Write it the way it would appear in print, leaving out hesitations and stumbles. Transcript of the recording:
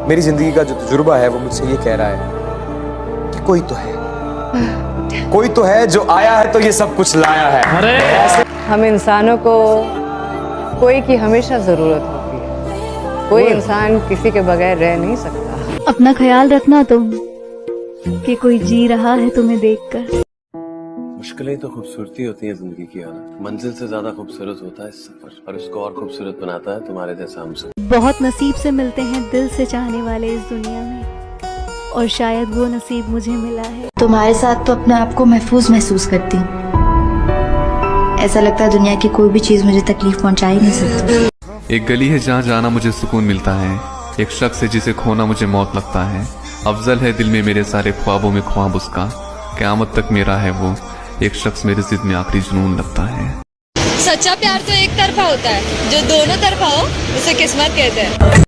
मेरी जिंदगी का जो तजुर्बा है वो मुझसे ये कह रहा है कि कोई तो है जो आया है तो ये सब कुछ लाया है। अरे हम इंसानों को कोई की हमेशा जरूरत होती है। कोई इंसान किसी के बगैर रह नहीं सकता। अपना ख्याल रखना तुम कि कोई जी रहा है तुम्हें देखकर। मुश्किलें तो खूबसूरती होती है जिंदगी की आना, मंजिल से ज्यादा खूबसूरत होता है सफर, और उसको और खूबसूरत बनाता है तुम्हारे जैसा हमसे। बहुत नसीब से मिलते हैं दिल से चाहने वाले इस दुनिया में, और शायद वो नसीब मुझे मिला है। तुम्हारे साथ तो अपने आप को महफूज महसूस करती हूँ। ऐसा लगता है दुनिया की कोई भी चीज मुझे तकलीफ पहुंचा ही नहीं सकती। एक गली है जहाँ जाना मुझे सुकून मिलता है, एक शख्स है जिसे खोना मुझे मौत लगता है। अफजल है दिल में मेरे सारे ख्वाबों में ख्वाब उसका, क़यामत तक मेरा है वो, एक शख्स मेरे जिद में आखिरी जुनून लगता है। सच्चा प्यार तो एक तरफा होता है, जो दोनों तरफा हो उसे किस्मत कहते हैं।